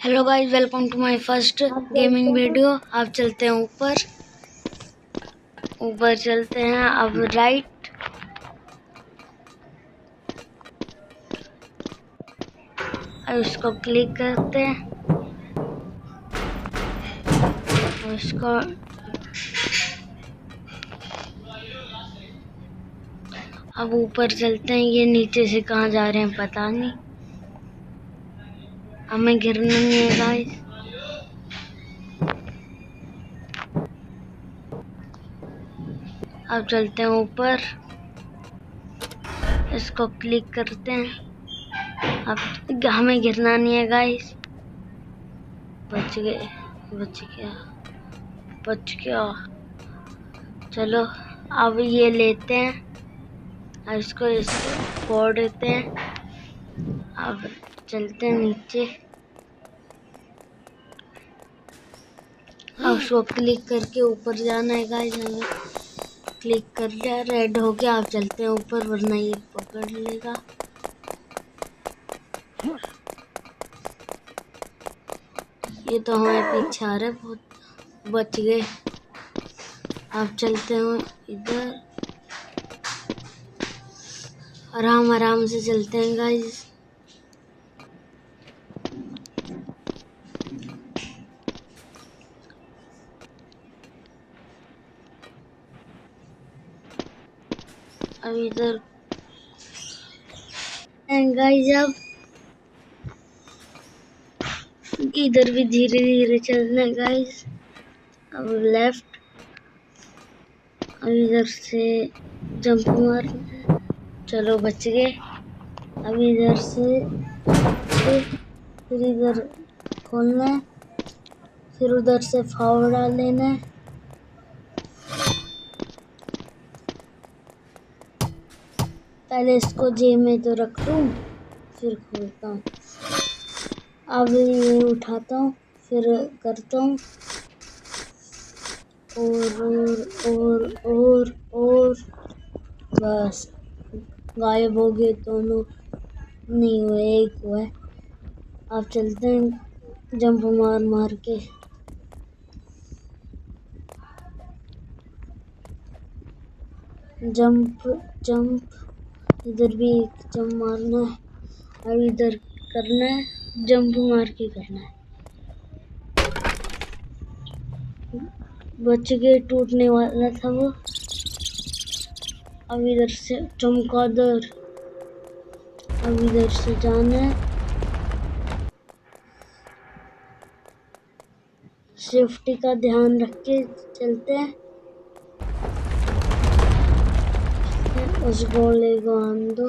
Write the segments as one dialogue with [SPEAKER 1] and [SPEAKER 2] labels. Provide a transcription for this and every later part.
[SPEAKER 1] Hello guys, welcome to my first gaming video. अब चलते हैं ऊपर चलते हैं। अब राइट, अब इसको क्लिक करते हैं और इसको अब ऊपर चलते हैं। ये नीचे से कहाँ जा रहे हैं पता नहीं, हमें गिरना नहीं है गाइस। अब चलते हैं ऊपर, इसको क्लिक करते हैं। अब हमें गिरना नहीं है गाइस। बच गए, बच गया। चलो अब ये लेते हैं, अब इसको फोड़ देते हैं। अब चलते हैं नीचे, अब उसको क्लिक करके ऊपर जाना है गाइस। हमें क्लिक कर लिया, रेड हो गया। अब चलते हैं ऊपर, वरना ये पकड़ लेगा। ये तो हमारे पीछे आ रहा है बहुत। बच गए। अब चलते हैं इधर, आराम आराम से चलते हैं गाइस। अब इधर गाइस, अब इधर भी धीरे धीरे चलना है गाइस। अब लेफ्ट, अब इधर से जंप मारना है। चलो बच गए। अब इधर से फिर इधर खोलना है, फिर उधर से फावड़ा लेना है। पहले इसको जेब में तो रख दूं, फिर खोलता हूँ। अब ये उठाता हूँ, फिर करता हूँ और बस गायब हो गए दोनों। नहीं हुए, एक हुआ है। अब चलते हैं जंप मार मार के। जंप जंप, इधर भी एक जंप मारना है। अब इधर करना है, जंप मार के करना है। बच गए, टूटने वाला था वो। अब इधर से चमगादड़, अब इधर से जाना है। सेफ्टी का ध्यान रख के चलते हैं। उस गोले को आन दो,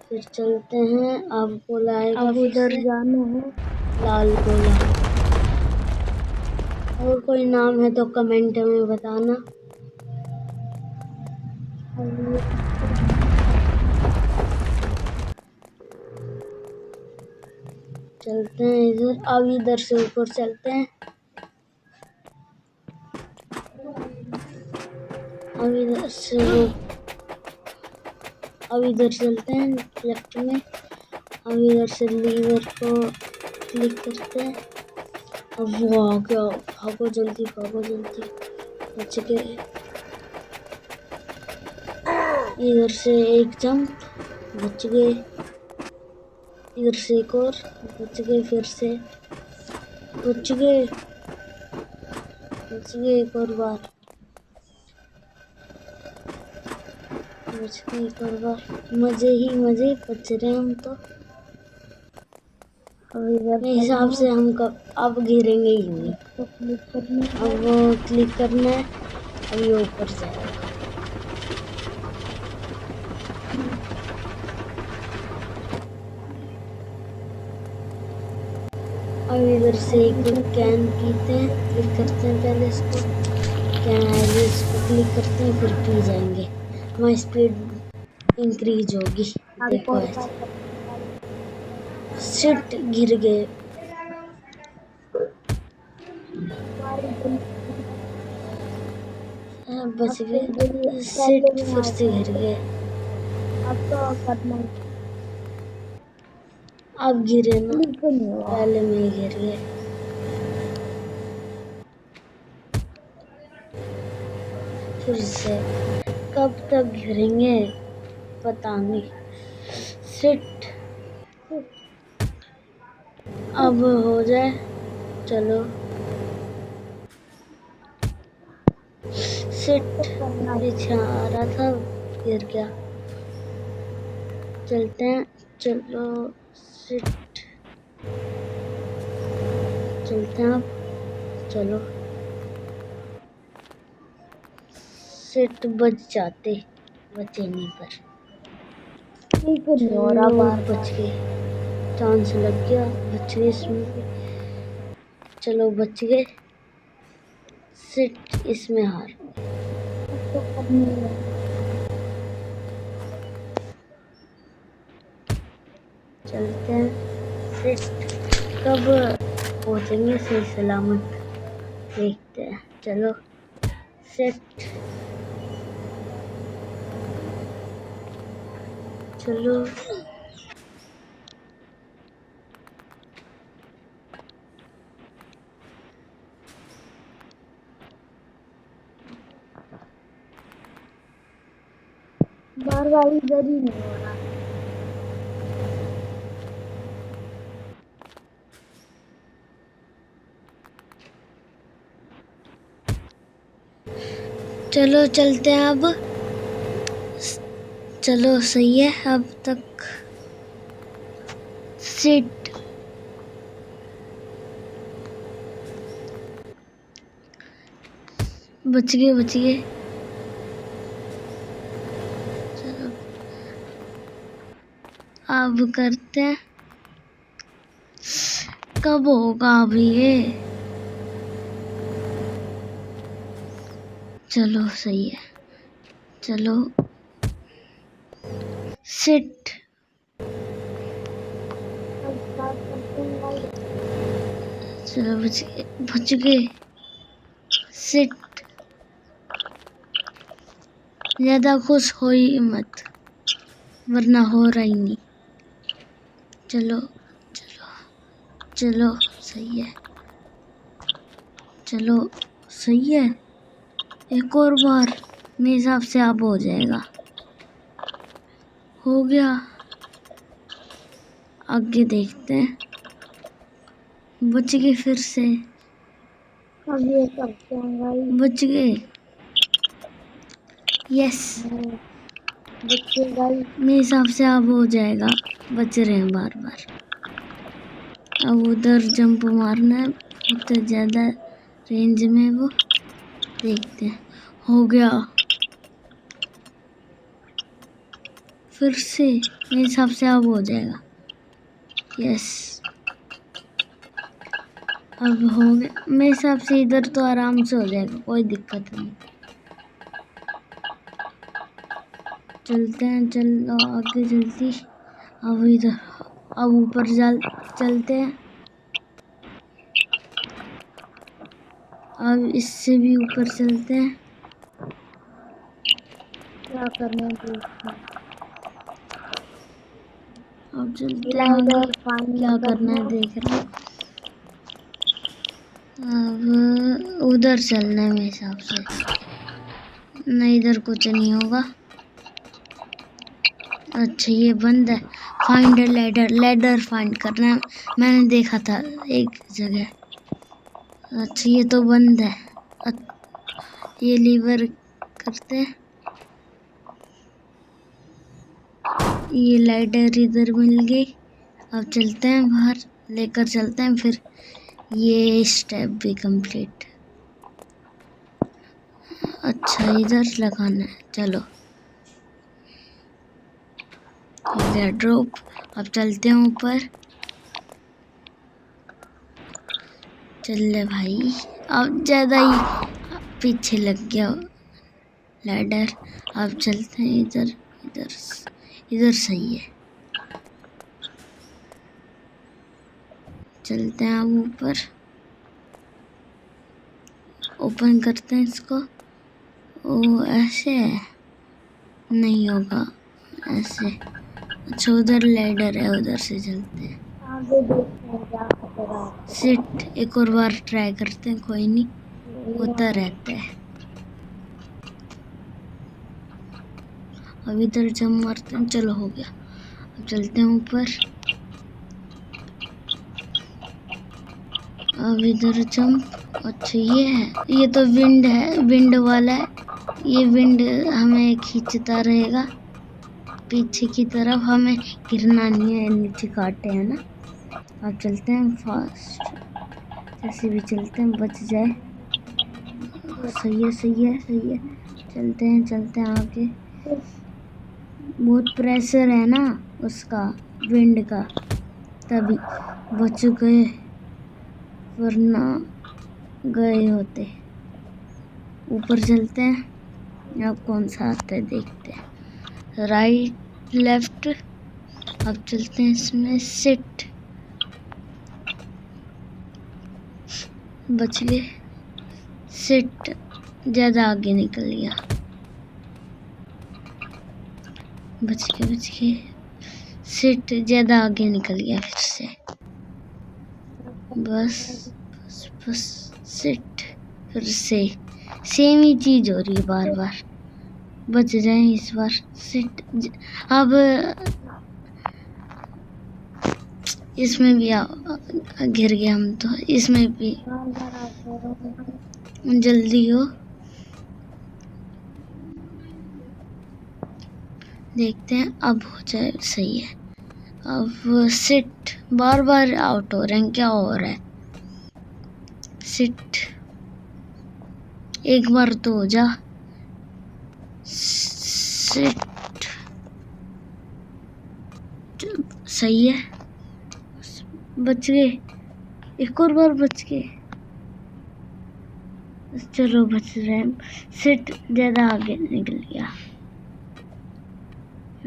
[SPEAKER 1] फिर चलते हैं। अब गोला आएगा, अब उधर जाना है, लाल गोला। और कोई नाम है तो कमेंट में बताना। चलते हैं इधर, अब इधर से ऊपर चलते हैं। अब इधर से अब इधर चलते हैं लेफ्ट में। अब इधर से लीवर को क्लिक करते हैं। अब वो आ गया, भागो जल्दी भागो जल्दी। बच गए। इधर से एक जंप, बच गए। इधर से एक और, बच गए। फिर से बच गए, एक और बार बच गए, एक और बार। मजे ही मजे, बच रहे हम तो। मेरे हिसाब से हम अब गिरेंगे ही नहीं। अब वो क्लिक करना है, अब ये ऊपर जाएगा। अब इधर से एक कैन पीते हैं, क्लिक करते हैं। पहले इसको कैन है, इसको क्लिक करते हैं, फिर पी जाएंगे। हमारी स्पीड इंक्रीज होगी। देखो ऐसे। शिट, गिर गए। बच गए। शिट, फिर से गिर गए। अब तो करना अब गिरे ना,
[SPEAKER 2] बिल्कुल नहीं हुआ।
[SPEAKER 1] पहले मैं ही गिर गए। फिर से कब तक गिरेंगे पता नहीं। सिट, अब हो जाए। चलो सिट, पीछे आ रहा था, गिर गया। चलते हैं, चलो सिट, चलते हैं अब। चलो सिट, बच जाते, बचे नहीं पर।
[SPEAKER 2] बिल्कुल नहीं हो रहा
[SPEAKER 1] चलो
[SPEAKER 2] बार
[SPEAKER 1] बच गए, चांस लग गया, बच गए इसमें भी। चलो बच गए। सिट, इसमें हार।
[SPEAKER 2] तो करने
[SPEAKER 1] चलते हैं सिट, कब पहुंचेंगे सही सलामत, देखते हैं। चलो सिट, चलो
[SPEAKER 2] बार इधर ही नहीं हो रहा।
[SPEAKER 1] चलो चलते हैं अब। चलो सही है अब तक। सिट, बच गए बच गए। चलो अब करते हैं, कब होगा अभी ये। चलो सही है। चलो सिट, चलो बच गए बच गए। सिट, ज्यादा खुश हो ही मत, वरना हो रहा ही नहीं। चलो चलो चलो सही है। चलो सही है, एक और बार, मेरे हिसाब से अब हो जाएगा। हो गया, आगे देखते हैं। बच गए फिर से,
[SPEAKER 2] अब ये करते हैं भाई।
[SPEAKER 1] बच गए। यस,
[SPEAKER 2] बच्चे भाई
[SPEAKER 1] मेरे हिसाब से अब हो जाएगा। बच रहे हैं बार बार। अब उधर जंप मारना है, बहुत ज्यादा रेंज में वो, देखते हैं। हो गया फिर से, मेरे हिसाब से अब हो जाएगा। यस, अब हो गया मेरे हिसाब से। इधर तो आराम से हो जाएगा, कोई दिक्कत नहीं। चलते हैं, चलो आगे जल्दी। अब इधर, अब ऊपर चलते हैं। अब इससे भी ऊपर चलते हैं।
[SPEAKER 2] क्या करने देते
[SPEAKER 1] अब चलते हैं आगे, क्या करना है
[SPEAKER 2] हैं।
[SPEAKER 1] देख रहे हैं। अब उधर चलना है मेरे हिसाब से। नहीं, इधर कुछ नहीं होगा। अच्छा ये बंद है। फाइंड लैडर, लैडर फाइंड करना है, मैंने देखा था एक जगह। अच्छा ये तो बंद है। ये लीवर करते हैं। ये लैडर इधर मिल गई। अब चलते हैं बाहर, लेकर चलते हैं फिर। ये स्टेप भी कंप्लीट। अच्छा इधर लगाना है, चलो हो गया ड्रॉप। अब चलते हैं ऊपर। चल ले भाई, अब ज्यादा ही पीछे लग गया लैडर। अब चलते हैं इधर, इधर इधर सही है। चलते हैं अब ऊपर, ओपन करते हैं इसको। ओ ऐसे है, नहीं होगा ऐसे। अच्छा उधर लैडर है, उधर से चलते हैं।
[SPEAKER 2] आगे देखते हैं क्या खतरा है।
[SPEAKER 1] सिट एक और बार ट्राई करते हैं, कोई नहीं, होता रहता है। अब इधर जम मारते हैं, चलो हो गया। अब चलते हैं ऊपर। अब इधर जंप। अच्छा ये तो विंड है, विंड वाला है। ये विंड हमें खींचता रहेगा पीछे की तरफ, हमें गिरना नहीं है, नीचे काटे है ना। अब चलते हैं फास्ट, जैसे भी चलते हैं, बच जाए। सही है सही है सही है, चलते हैं आगे। बहुत प्रेशर है ना उसका, विंड का, तभी बच गए, वरना गए होते। ऊपर चलते हैं, अब कौन सा आता है देखते हैं। Right left. अब चलते हैं इसमें, सिट, बच गए। सिट ज्यादा आगे निकल गया, बच गए। सिट ज्यादा आगे निकल गया फिर से। बस सिट, फिर से सेम ही चीज हो रही है बार बार। बच जाए इस बार। सिट। अब इसमें भी गिर गए हम तो, इसमें भी। जल्दी हो, देखते हैं अब हो जाए। सही है। अब सिट, बार बार आउट हो रहे हैं, क्या हो रहा है। सिट, एक बार तो हो जा। सिट, सही है, बच गए। एक और बार बच गए, चलो बच रहे हैं। सिट ज्यादा आगे निकल गया।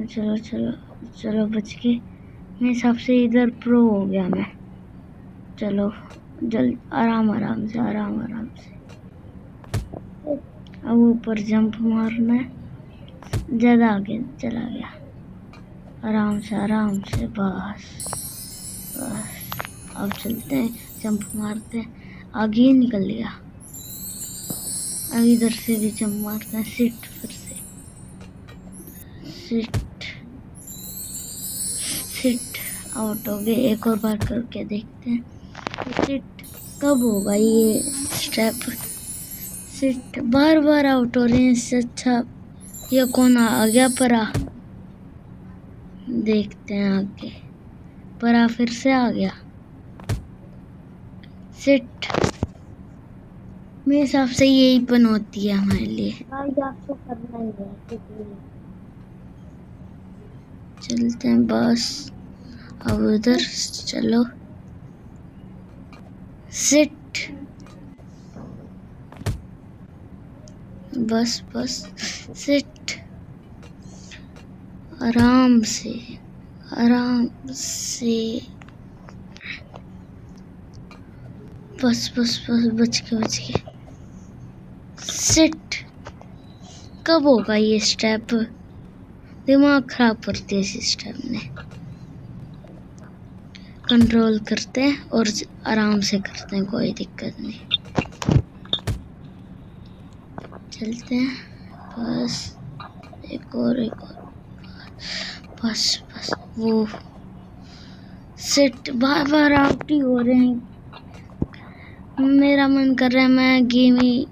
[SPEAKER 1] चलो बच गए। मेरे हिसाब से इधर प्रो हो गया मैं। चलो आराम से। अब ऊपर जंप मारना है, ज्यादा आगे चला गया। आराम से बस। अब चलते हैं, जंप मारते हैं, आगे ही निकल गया। अब इधर से भी जंप मारते हैं। सिट, फिर से सिट आउट हो गए। एक और बार करके देखते हैं। सिट कब होगा ये स्टेप। सिट बार बार आउट हो रहे हैं, इससे अच्छा ये कौन आ गया परा। देखते हैं आगे, परा फिर से आ गया। सिट, मेरे हिसाब से यही पन होती है हमारे लिए।
[SPEAKER 2] आपको करना ही है।
[SPEAKER 1] चलते हैं बस। अब उधर चलो। सिट, बस सिट, आराम से बस बच गए। सिट, कब होगा ये स्टेप। दिमाग खराब करती है इस स्टेप ने। कंट्रोल करते हैं और आराम से करते हैं, कोई दिक्कत नहीं। चलते हैं बस। एक और बस वो। सिट, बार बार आउट ही हो रहे हैं। मेरा मन कर रहा है मैं गेम ही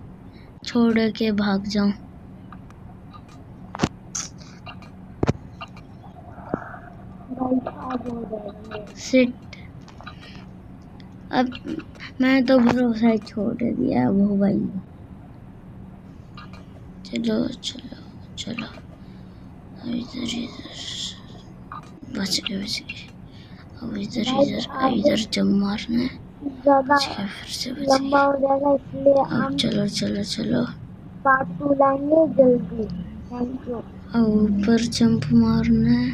[SPEAKER 1] छोड़ के भाग जाऊं। सिट, अब मैं तो भरोसा ही छोड़ दिया, अब होगा ही। चलो इधर बच गए। अब इधर जंप मारना है, फिर से
[SPEAKER 2] लंबा हो जाएगा, इसलिए
[SPEAKER 1] अब चलो।
[SPEAKER 2] पार्ट 2 लाएंगे जल्दी। Thank you.
[SPEAKER 1] अब ऊपर जंप मारना है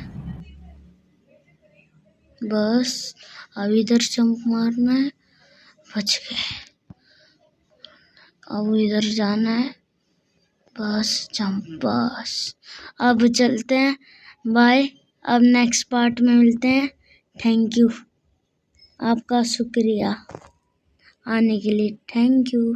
[SPEAKER 1] बस। अब इधर जंप मारना है, बच गए। अब इधर जाना है बस, जंप बस। अब चलते हैं, बाय। अब नेक्स्ट पार्ट में मिलते हैं। Thank you. आपका शुक्रिया आने के लिए, थैंक यू।